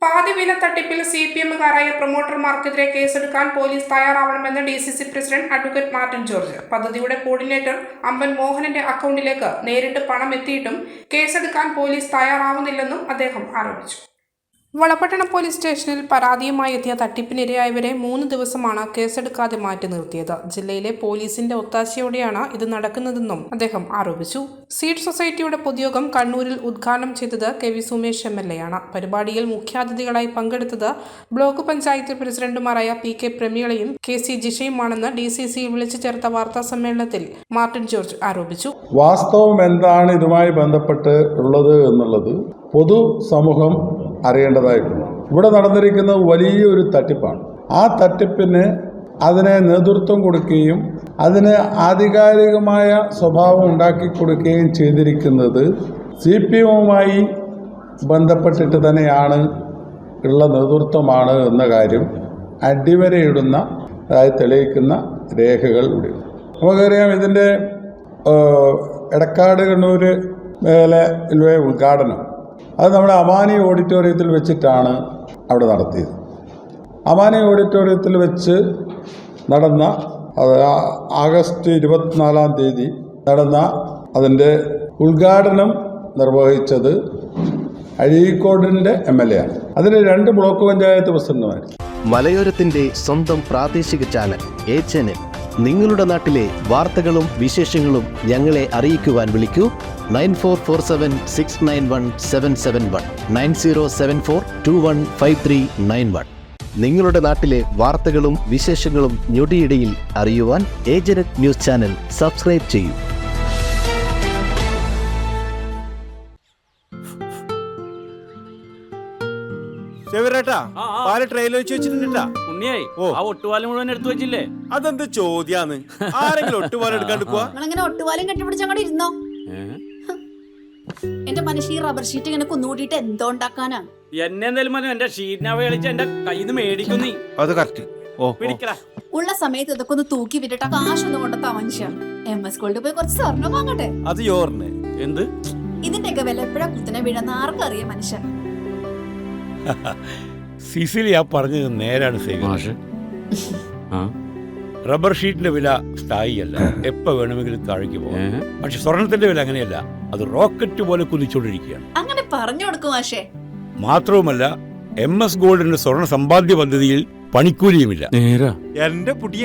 പാതിവില തട്ടിപ്പിൽ CPM-കാരായ പ്രൊമോട്ടർമാർക്കെതിരെ കേസെടുക്കാൻ പോലീസ് തയ്യാറാവണമെന്ന് DCC president advocate Martin George. പദ്ധതിയുടെ കോർഡിനേറ്റർ അമ്പൻ മോഹനന്റെ അക്കൗണ്ടിലേക്ക് നേരിട്ട് പണം എത്തിയിട്ടും കേസെടുക്കാൻ പോലീസ് തയ്യാറാവുന്നില്ലെന്നും അദ്ദേഹം ആരോപിച്ചു. വളപട്ടണം പോലീസ് സ്റ്റേഷനിൽ പരാതിയുമായി എത്തിയ തട്ടിപ്പിനിരയായവരെ 3 ദിവസമാണ് കേസെടുക്കാതെ മാറ്റി നിർത്തിയത്. ജില്ലയിലെ പോലീസിന്റെ ഒത്താശയോടെയാണ് ഇത് നടക്കുന്നതെന്നും അദ്ദേഹം ആരോപിച്ചു. സീഡ് സൊസൈറ്റിയുടെ പൊതുയോഗം കണ്ണൂരിൽ ഉദ്ഘാടനം ചെയ്തത് KV സുമേഷ് MLA ആണ്. പരിപാടിയിൽ മുഖ്യാതിഥികളായി പങ്കെടുത്തത് ബ്ലോക്ക് പഞ്ചായത്ത് പ്രസിഡന്റുമാരായ PK പ്രമീളയും KC ജിഷയുമാണെന്ന് DCCയിൽ വിളിച്ചു ചേർത്ത വാർത്താ സമ്മേളനത്തിൽ മാർട്ടിൻ ജോർജ് ആരോപിച്ചു. വാസ്തവം എന്താണ് ഇതുമായി ബന്ധപ്പെട്ട് ഉള്ളത് എന്നുള്ളത് പൊതു സമൂഹം അറിയേണ്ടതായിട്ടുണ്ട്. ഇവിടെ നടന്നിരിക്കുന്നത് വലിയൊരു തട്ടിപ്പാണ്. ആ തട്ടിപ്പിന് അതിനെ നേതൃത്വം കൊടുക്കുകയും അതിന് ആധികാരികമായ സ്വഭാവം ഉണ്ടാക്കി കൊടുക്കുകയും ചെയ്തിരിക്കുന്നത് CPM-വുമായി ബന്ധപ്പെട്ടിട്ട് തന്നെയാണ് ഉള്ള നേതൃത്വമാണ് എന്ന കാര്യം അടിവരയിടുന്ന തെളിയിക്കുന്ന രേഖകൾ ഇവിടെ. നമുക്കറിയാം, ഇതിൻ്റെ എടക്കാട് കണ്ണൂർ മേലെ ഉദ്ഘാടനം അത് നമ്മുടെ അമാനി ഓഡിറ്റോറിയത്തിൽ വെച്ചിട്ടാണ് അവിടെ നടത്തിയത്. അമാനി ഓഡിറ്റോറിയത്തിൽ വെച്ച് നടന്ന ആഗസ്റ്റ് 24-ാം തീയതി നടന്ന അതിൻ്റെ ഉദ്ഘാടനം നിർവഹിച്ചത് അഴീക്കോടിൻ്റെ MLA ആണ്. അതിന് 2 ബ്ലോക്ക് പഞ്ചായത്ത് പ്രസിഡന്റുമാർ. മലയോരത്തിന്റെ സ്വന്തം പ്രാദേശിക ചാനൽ A-Channel. നിങ്ങളുടെ നാട്ടിലെ വാർത്തകളും വിശേഷങ്ങളും ഞങ്ങളെ അറിയിക്കുവാൻ വിളിക്കൂ 9447691771 9074215391. നിങ്ങളുടെ നാട്ടിലെ വാർത്തകളും വിശേഷങ്ങളും ഞൊടിയിടയിൽ അറിയുവാൻ ഏജനറ്റ് ന്യൂസ് ചാനൽ സബ്സ്ക്രൈബ് ചെയ്യൂ. അതെന്ത് ചോദ്യാന്ന്? ആരെങ്കിലും ഒട്ടുപാലം എടുക്കാണ്ട് പോവാ? ഒട്ടുപാലം കെട്ടിപ്പിടിച്ച് അങ്ങോട്ട് ഇരുന്നോ. എന്റെ മനുഷ്യ റബ്ബർ ഷീറ്റ് ഇങ്ങനെ കുന്നുകൂട്ടിട്ട് എന്തോ ഉണ്ടാക്കാനാ? എന്നെ എന്തായാലും എന്റെ ഷീറ്റിനെ കളിച്ച് എന്റെ കയ്യിൽ നിന്ന് മേടിക്കുന്നേ. അത് കറക്റ്റ്. ഉള്ള സമയത്ത് ഇതൊക്കെ ഒന്ന് തൂക്കി വിട്ടിട്ട് കാശൊന്നും കൊണ്ടെത്താ മനുഷ്യ. MS ഗോൾഡ് പോയി കുറച്ച് സ്വർണം വാങ്ങട്ടെ. അത് യോർന്ന് എന്ത്? ഇതിന്റെയൊക്കെ വില എപ്പോഴാ കുത്തിനെ വീഴുന്ന ആർക്കറിയാം മനുഷ്യ. സിസിലി ആ പറഞ്ഞത് നേരാണ്. റബ്ബർ ഷീറ്റിന്റെ വില സ്ഥായിയല്ല, എപ്പോ വേണമെങ്കിലും താഴേക്ക് പോകാം. പക്ഷെ സ്വർണത്തിന്റെ വില അങ്ങനെയല്ല, അത് റോക്കറ്റ് പോലെ കുതിച്ചുകൊണ്ടിരിക്കുകയാണ്. അങ്ങനെ പറഞ്ഞു കൊടുക്കും മാഷേ. മാത്രവുമല്ല, MS ഗോൾഡിന്റെ സ്വർണ്ണ സമ്പാദ്യ പദ്ധതിയിൽ പണിക്കൂലിയുമില്ല. എന്റെ പുതിയ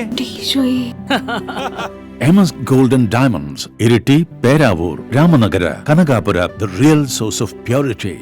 MS Gold and Diamonds, Iriti, Peravur, Ramanagara, Kanagapura, the real source of purity.